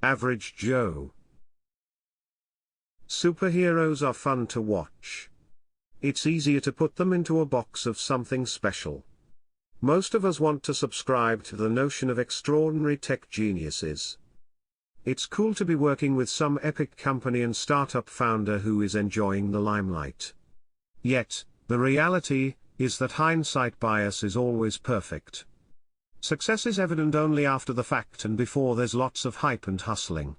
Average Joe. Superheroes are fun to watch. It's easier to put them into a box of something special. Most of us want to subscribe to the notion of extraordinary tech geniuses. It's cool to be working with some epic company and startup founder who is enjoying the limelight. Yet, the reality is that hindsight bias is always perfect. Success is evident only after the fact and before there's lots of hype and hustling.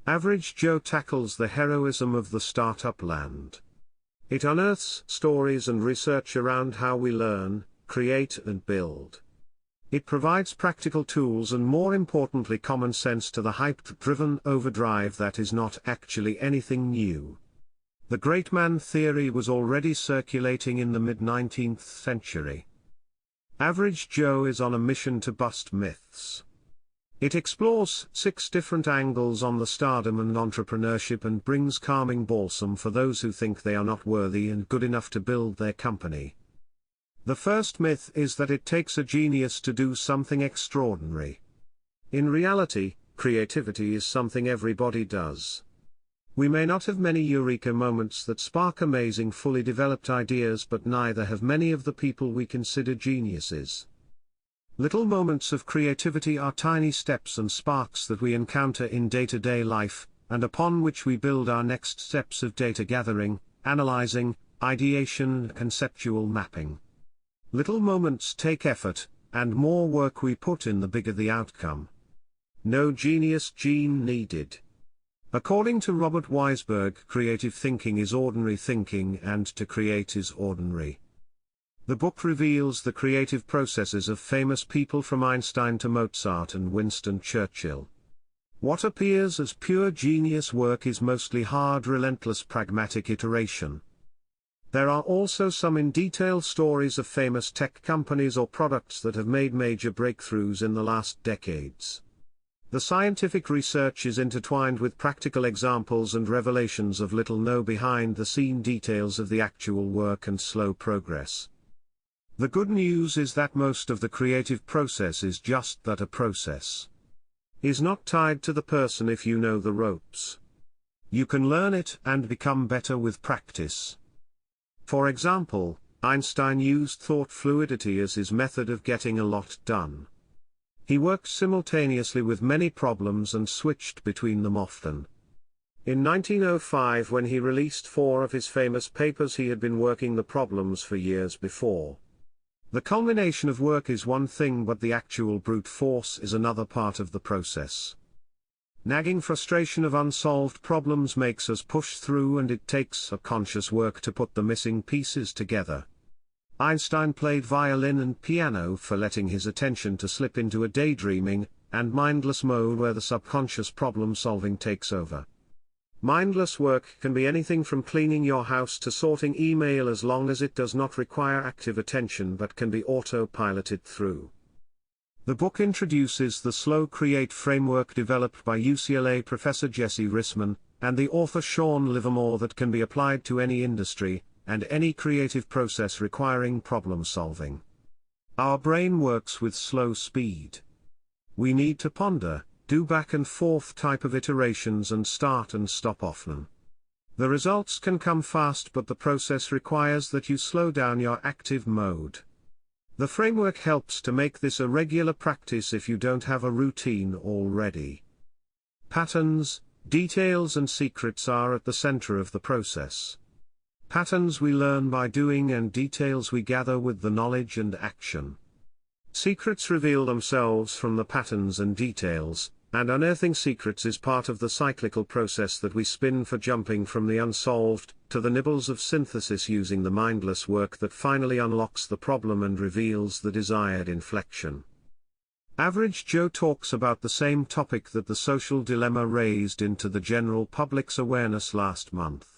Average Joe tackles the heroism of the startup land. It unearths stories and research around how we learn, create and build. It provides practical tools and, more importantly, common sense to the hype-driven overdrive that is not actually anything new. The great man theory was already circulating in the mid-19th century. Average Joe is on a mission to bust myths. It explores 6 different angles on the stardom and entrepreneurship and brings calming balsam for those who think they are not worthy and good enough to build their company. The first myth is that it takes a genius to do something extraordinary. In reality, creativity is something everybody does. We may not have many eureka moments that spark amazing fully developed ideas, but neither have many of the people we consider geniuses. Little moments of creativity are tiny steps and sparks that we encounter in day-to-day life, and upon which we build our next steps of data gathering, analyzing, ideation and conceptual mapping. Little moments take effort, and more work we put in, the bigger the outcome. No genius gene needed. According to Robert Weisberg, creative thinking is ordinary thinking and to create is ordinary. The book reveals the creative processes of famous people from Einstein to Mozart and Winston Churchill. What appears as pure genius work is mostly hard, relentless, pragmatic iteration. There are also some in detail stories of famous tech companies or products that have made major breakthroughs in the last decades. The scientific research is intertwined with practical examples and revelations of little-known behind-the-scene details of the actual work and slow progress. The good news is that most of the creative process is just that, a process. Is not tied to the person if you know the ropes. You can learn it and become better with practice. For example, Einstein used thought fluidity as his method of getting a lot done. He worked simultaneously with many problems and switched between them often. In 1905, when he released 4 of his famous papers, he had been working the problems for years before. The culmination of work is one thing, but the actual brute force is another part of the process. Nagging frustration of unsolved problems makes us push through, and it takes subconscious work to put the missing pieces together. Einstein played violin and piano for letting his attention to slip into a daydreaming and mindless mode where the subconscious problem-solving takes over. Mindless work can be anything from cleaning your house to sorting email, as long as it does not require active attention but can be autopiloted through. The book introduces the Slow Create framework developed by UCLA professor Jesse Risman and the author Sean Livermore that can be applied to any industry and any creative process requiring problem solving. Our brain works with slow speed. We need to ponder, do back and forth type of iterations and start and stop often. The results can come fast, but the process requires that you slow down your active mode. The framework helps to make this a regular practice if you don't have a routine already. Patterns, details and secrets are at the center of the process. Patterns we learn by doing, and details we gather with the knowledge and action. Secrets reveal themselves from the patterns and details, and unearthing secrets is part of the cyclical process that we spin for, jumping from the unsolved to the nibbles of synthesis, using the mindless work that finally unlocks the problem and reveals the desired inflection. Average Joe talks about the same topic that the social dilemma raised into the general public's awareness last month.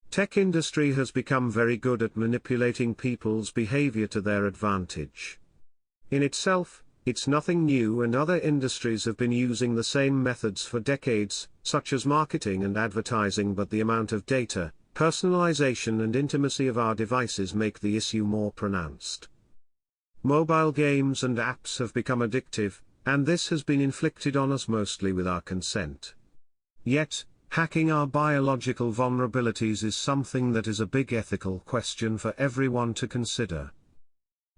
Tech industry has become very good at manipulating people's behavior to their advantage. In itself, it's nothing new, and other industries have been using the same methods for decades, such as marketing and advertising, but the amount of data, personalization and intimacy of our devices make the issue more pronounced. Mobile games and apps have become addictive, And this has been inflicted on us mostly with our consent. Yet, hacking our biological vulnerabilities is something that is a big ethical question for everyone to consider.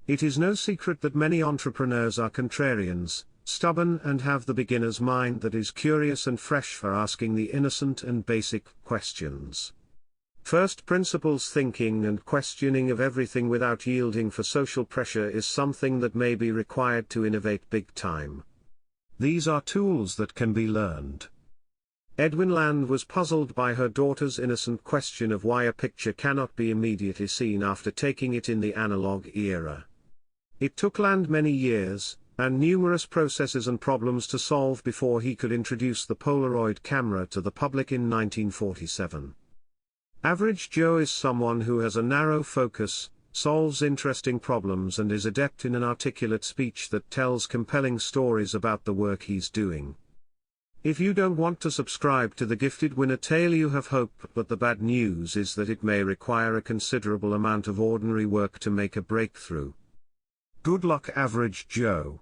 It is no secret that many entrepreneurs are contrarians, stubborn, and have the beginner's mind that is curious and fresh for asking the innocent and basic questions. First principles thinking and questioning of everything without yielding for social pressure is something that may be required to innovate big time. These are tools that can be learned. Edwin Land was puzzled by her daughter's innocent question of why a picture cannot be immediately seen after taking it in the analog era. It took Land many years, and numerous processes and problems to solve before he could introduce the Polaroid camera to the public in 1947. Average Joe is someone who has a narrow focus, solves interesting problems, and is adept in an articulate speech that tells compelling stories about the work he's doing. If you don't want to subscribe to the Gifted Winner Tale, you have hope, but the bad news is that it may require a considerable amount of ordinary work to make a breakthrough. Good luck, Average Joe.